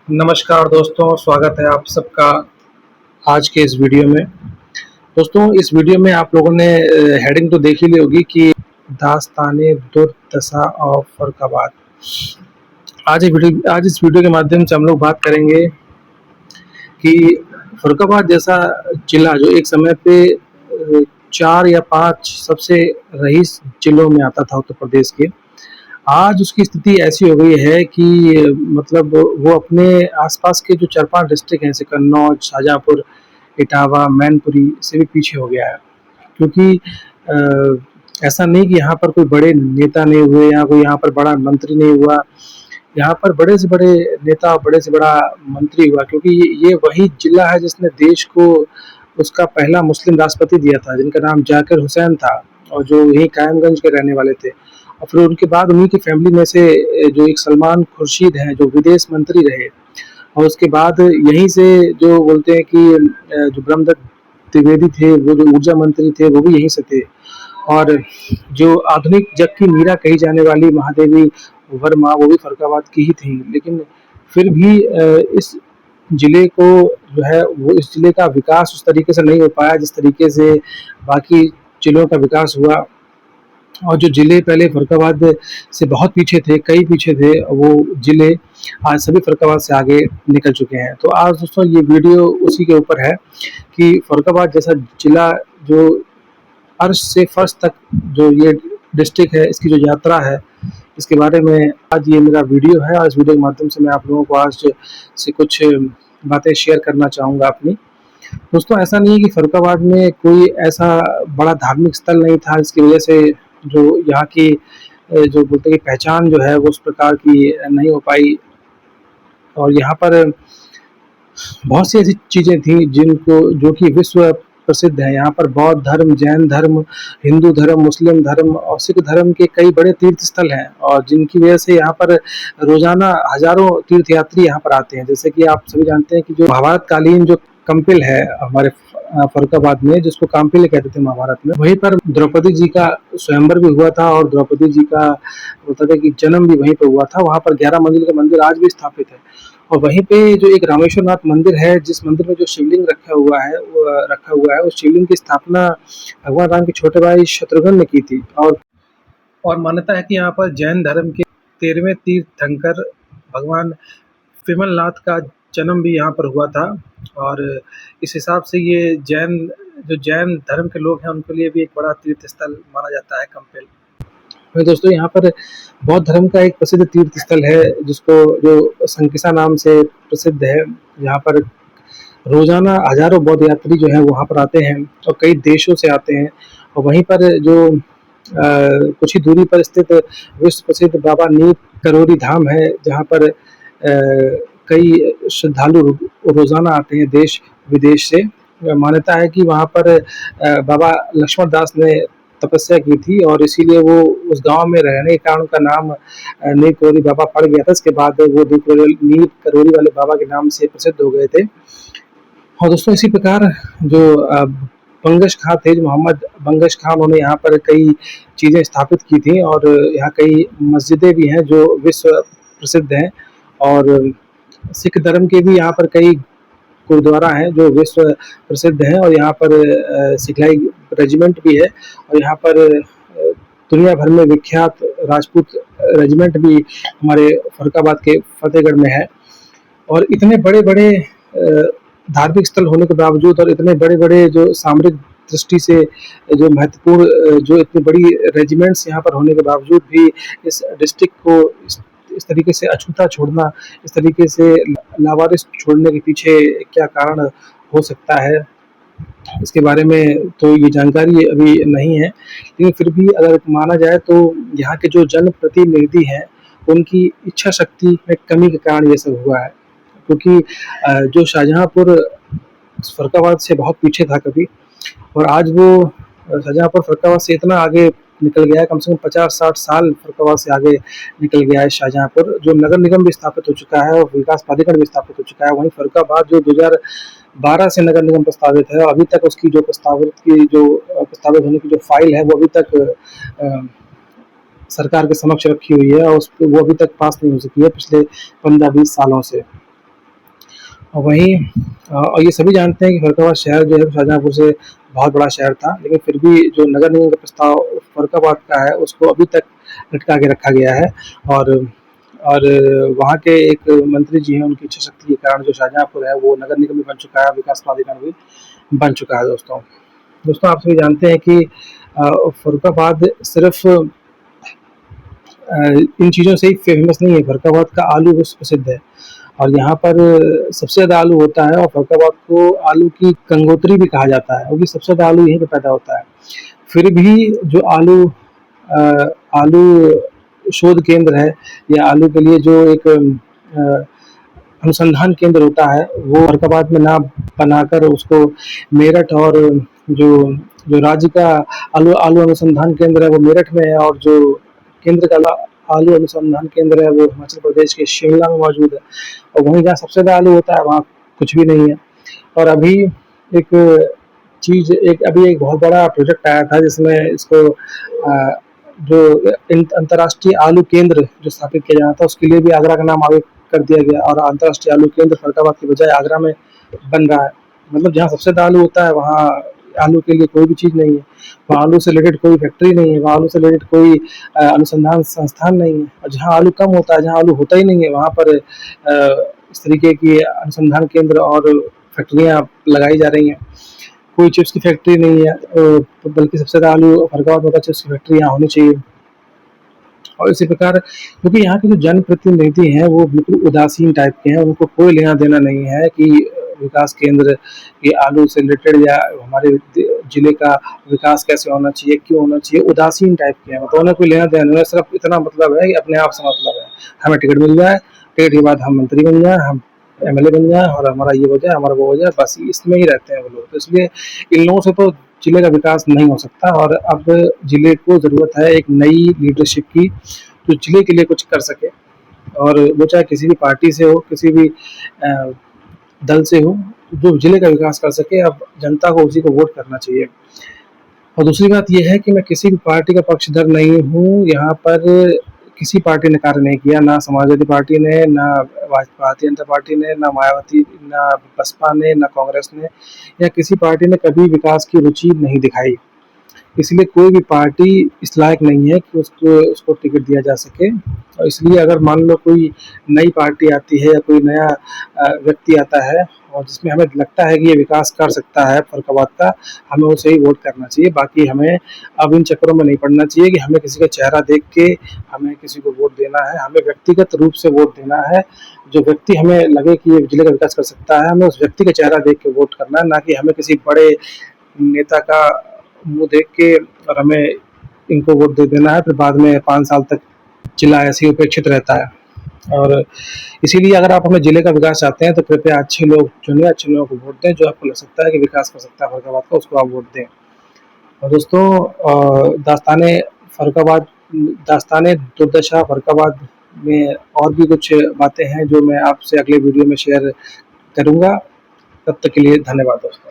नमस्कार दोस्तों, स्वागत है आप सबका आज के इस वीडियो में। दोस्तों, इस वीडियो में आप लोगों ने हेडिंग तो देख ही ली होगी कि दास्ताने दुर्दशा और फर्रुखाबाद। आज इस वीडियो के माध्यम से हम लोग बात करेंगे कि फर्रुखाबाद जैसा जिला जो एक समय पे 4 या 5 सबसे रईस जिलों में आता था उत्तर प्रदेश के, आज उसकी स्थिति ऐसी हो गई है कि मतलब वो अपने आसपास के जो 4-5 डिस्ट्रिक्ट हैं जैसे कन्नौज, शाहजहाँपुर, इटावा, मैनपुरी से भी पीछे हो गया है। क्योंकि ऐसा नहीं कि यहाँ पर कोई बड़े नेता नहीं हुए या कोई यहाँ पर बड़ा मंत्री नहीं हुआ, यहाँ पर बड़े से बड़े नेता, बड़े से बड़ा मंत्री हुआ, क्योंकि ये वही जिला है जिसने देश को उसका पहला मुस्लिम राष्ट्रपति दिया था, जिनका नाम जाकिर हुसैन था और जो यहीं कायमगंज के रहने वाले थे। और फिर उनके बाद उन्हीं की फैमिली में से जो एक सलमान खुर्शीद हैं, जो विदेश मंत्री रहे, और उसके बाद यहीं से जो बोलते हैं कि जो ब्रह्मदत्त द्विवेदी थे, वो जो ऊर्जा मंत्री थे, वो भी यहीं से थे। और जो आधुनिक जग की मीरा कही जाने वाली महादेवी वर्मा, वो भी फर्रुखाबाद की ही थी। लेकिन फिर भी इस जिले को जो है वो इस जिले का विकास उस तरीके से नहीं हो पाया जिस तरीके से बाकी जिलों का विकास हुआ। और जो जिले पहले फर्रुखाबाद से बहुत पीछे थे, कई पीछे थे, वो जिले आज सभी फर्रुखाबाद से आगे निकल चुके हैं। तो आज दोस्तों ये वीडियो उसी के ऊपर है कि फर्रुखाबाद जैसा जिला जो अर्श से फर्श तक जो ये डिस्ट्रिक्ट है, इसकी जो यात्रा है, इसके बारे में आज ये मेरा वीडियो है। और इस वीडियो के माध्यम से मैं आप लोगों को आज से कुछ बातें शेयर करना चाहूँगा अपनी। दोस्तों, ऐसा नहीं है कि फर्रुखाबाद में कोई ऐसा बड़ा धार्मिक स्थल नहीं था जिसकी वजह से जो यहाँ की जो बोलते हैं कि पहचान जो है वो उस प्रकार की नहीं हो पाई। और यहाँ पर बहुत सी ऐसी चीज़ें थी जिनको जो कि विश्व प्रसिद्ध है। यहाँ पर बौद्ध धर्म, जैन धर्म, हिंदू धर्म, मुस्लिम धर्म और सिख धर्म के कई बड़े तीर्थ स्थल हैं, और जिनकी वजह से यहाँ पर रोजाना हजारों तीर्थयात्री यहाँ पर आते हैं। जैसे कि आप सभी जानते हैं कि जो महाभारत कालीन जो कंपिल है हमारे फर्रुखाबाद में, जिसको काम्पिल कहते थे महाभारत में, वहीं पर द्रौपदी जी का स्वयंवर भी हुआ था और द्रौपदी जी का मतलब है कि जन्म भी वहीं पर हुआ था। वहाँ पर 11 मंजिल का मंदिर आज भी स्थापित है। और वहीं पे जो एक रामेश्वरनाथ मंदिर है, जिस मंदिर में जो शिवलिंग रखा हुआ है, उस शिवलिंग की स्थापना भगवान राम के छोटे भाई शत्रुघ्न ने की थी। और मान्यता है कि यहाँ पर जैन धर्म के 13वें तीर्थंकर भगवान विमलनाथ का जन्म भी यहाँ पर हुआ था। और इस हिसाब से ये जैन धर्म के लोग हैं, उनके लिए भी एक बड़ा तीर्थ स्थल माना जाता है कंपेल। वहीं दोस्तों, यहाँ पर बौद्ध धर्म का एक प्रसिद्ध तीर्थ स्थल है जिसको जो संकिसा नाम से प्रसिद्ध है। यहाँ पर रोजाना हजारों बौद्ध यात्री जो है वहाँ पर आते हैं और कई देशों से आते हैं। और वहीं पर जो कुछ ही दूरी पर स्थित विश्व प्रसिद्ध बाबा नीम करोली धाम है, जहाँ पर कई श्रद्धालु रोजाना आते हैं देश विदेश से। मान्यता है कि वहाँ पर बाबा लक्ष्मण दास ने तपस्या की थी और इसीलिए वो उस गांव में रहने के कारण उनका नाम नीम करोली बाबा पड़ गया था। इसके बाद वो नीम करोली वाले बाबा के नाम से प्रसिद्ध हो गए थे। और दोस्तों, इसी प्रकार जो बंगश खां थे, जो मोहम्मद बंगश खां, उन्होंने यहाँ पर कई चीज़ें स्थापित की थी और यहाँ कई मस्जिदें भी हैं जो विश्व प्रसिद्ध हैं। और सिख धर्म के भी यहाँ पर कई गुरुद्वारा हैं जो विश्व प्रसिद्ध हैं। और यहाँ पर सिखलाई रेजिमेंट भी है और यहाँ पर दुनिया भर में विख्यात राजपूत रेजिमेंट भी हमारे फर्रुखाबाद के फतेहगढ़ में है। और इतने बड़े बड़े धार्मिक स्थल होने के बावजूद और इतने बड़े बड़े जो सामरिक दृष्टि से जो महत्वपूर्ण जो इतनी बड़ी रेजिमेंट्स यहाँ पर होने के बावजूद भी इस डिस्ट्रिक्ट को इस तरीके से अछूता छोड़ना, इस तरीके से लावारिस छोड़ने के पीछे क्या कारण हो सकता है, इसके बारे में तो ये जानकारी अभी नहीं है। लेकिन फिर भी अगर माना जाए तो यहाँ के जो जनप्रतिनिधि हैं, उनकी इच्छा शक्ति में कमी के कारण ये सब हुआ है। क्योंकि जो शाहजहाँपुर फर्रुखाबाद से बहुत पीछे था कभी, और आज वो शाहजहाँपुर फर्रुखाबाद से इतना आगे निकल गया है, कम से कम 50-60 साल फर्रुखाबाद से आगे निकल गया है शाहजहाँपुर। जो नगर निगम भी स्थापित हो चुका है और विकास प्राधिकरण भी स्थापित हो चुका है। वहीं फर्रुखाबाद जो 2012 से नगर निगम प्रस्तावित है, अभी तक उसकी जो प्रस्तावित होने की जो फाइल है वो अभी तक सरकार के समक्ष रखी हुई है और वो अभी तक पास नहीं हो सकी है पिछले 15-20 सालों से। और वहीं और ये सभी जानते हैं कि फर्रुखाबाद शहर जो है शाहजहाँपुर से बहुत बड़ा शहर था, लेकिन फिर भी जो नगर निगम का प्रस्ताव फर्रुखाबाद का है उसको अभी तक लटका के रखा गया है। और और वहाँ के एक मंत्री जी हैं, उनकी इच्छा शक्ति के कारण जो शाहजहाँपुर है वो नगर निगम भी बन चुका है, विकास प्राधिकरण भी बन चुका है दोस्तों। दोस्तों आप सभी जानते हैं कि फर्रुखाबाद सिर्फ इन चीज़ों से ही फेमस नहीं है, फर्रुखाबाद का आलू विश्व प्रसिद्ध है और यहाँ पर सबसे ज़्यादा आलू होता है और फर्रुखाबाद को आलू की गंगोत्री भी कहा जाता है, क्योंकि सबसे ज़्यादा आलू यहीं पे पैदा होता है। फिर भी जो आलू शोध केंद्र है या आलू के लिए जो एक अनुसंधान केंद्र होता है वो फर्रुखाबाद में ना बनाकर उसको मेरठ और जो जो राज्य का आलू आलू अनुसंधान केंद्र है वो मेरठ में है और जो केंद्र का आलू अनुसंधान केंद्र है वो हिमाचल प्रदेश के शिमला में मौजूद है। और वहीं जहाँ सबसे ज़्यादा आलू होता है वहाँ कुछ भी नहीं है। और अभी एक एक अभी एक बहुत बड़ा प्रोजेक्ट आया था जिसमें इसको जो अंतर्राष्ट्रीय आलू केंद्र जो स्थापित किया जाना था उसके लिए भी आगरा का नाम आगे कर दिया गया और अंतर्राष्ट्रीय आलू केंद्र फर्रुखाबाद की बजाय आगरा में बन रहा है। मतलब जहाँ सबसे ज़्यादा आलू होता है वहाँ आलू के लिए कोई भी चीज़ नहीं है, वहाँ आलू से रिलेटेड कोई फैक्ट्री नहीं है, वहाँ आलू से रिलेटेड कोई अनुसंधान संस्थान नहीं है। और जहाँ आलू कम होता है, जहाँ आलू होता ही नहीं है, वहाँ पर इस तरीके की अनुसंधान केंद्र और फैक्ट्रियाँ लगाई जा रही हैं। कोई चिप्स की फैक्ट्री नहीं है, बल्कि सबसे ज़्यादा आलू फर्रुखाबाद में होता है, चिप्स की फैक्ट्री यहाँ होनी चाहिए। और इसी प्रकार क्योंकि यहाँ के जो जनप्रतिनिधि हैं वो बिल्कुल उदासीन टाइप के हैं, उनको कोई लेना देना नहीं है कि विकास केंद्र ये आलू से रिलेटेड या हमारे जिले का विकास कैसे होना चाहिए, क्यों होना चाहिए, उदासीन टाइप के हैं। मतलब उन्हें कोई लेना देना नहीं है, सिर्फ इतना मतलब है कि अपने आप से मतलब है, हमें टिकट मिल जाए, टिकट के बाद हम मंत्री बन जाए, हम एमएलए बन जाए और हमारा ये हो जाए, हमारा वो हो जाए, बस इसमें ही रहते हैं वो लोग। तो इसलिए इन लोगों से तो जिले का विकास नहीं हो सकता और अब जिले को ज़रूरत है एक नई लीडरशिप की जो जिले के लिए कुछ कर सके और वो चाहे किसी भी पार्टी से हो, किसी भी दल से हो, जो जिले का विकास कर सके। अब जनता को उसी को वोट करना चाहिए। और दूसरी बात यह है कि मैं किसी भी पार्टी का पक्षधर नहीं हूँ, यहाँ पर किसी पार्टी ने कार्य नहीं किया, ना समाजवादी पार्टी ने, ना भारतीय जनता पार्टी ने, ना मायावती, ना बसपा ने, ना कांग्रेस ने या किसी पार्टी ने कभी विकास की रुचि नहीं दिखाई। इसलिए कोई भी पार्टी इस लायक नहीं है कि उसको उसको टिकट दिया जा सके। और इसलिए अगर मान लो कोई नई पार्टी आती है या कोई नया व्यक्ति आता है और जिसमें हमें लगता है कि ये विकास कर सकता है फर्रुखाबाद का, हमें उसे ही वोट करना चाहिए। बाकी हमें अब इन चक्करों में नहीं पड़ना चाहिए कि हमें किसी का चेहरा देख के हमें किसी को वोट देना है। हमें व्यक्तिगत रूप से वोट देना है, जो व्यक्ति हमें लगे कि ये जिले का विकास कर सकता है, हमें उस व्यक्ति का चेहरा देख के वोट करना है, ना कि हमें किसी बड़े नेता का मुँह देख के और हमें इनको वोट दे देना है, फिर बाद में 5 साल तक जिला ऐसे ही उपेक्षित रहता है। और इसीलिए अगर आप अपने जिले का विकास चाहते हैं तो कृपया अच्छे लोग चुनिए, अच्छे लोगों को वोट दें, जो आपको लग सकता है कि विकास कर सकता है फर्रुखाबाद का, उसको आप वोट दें। और दोस्तों दास्ताने फर्रुखाबाद दास्ताने दुर्दशा फर्रुखाबाद में और भी कुछ बातें हैं जो मैं आपसे अगले वीडियो में शेयर करूँगा। तब तक के लिए धन्यवाद दोस्तों।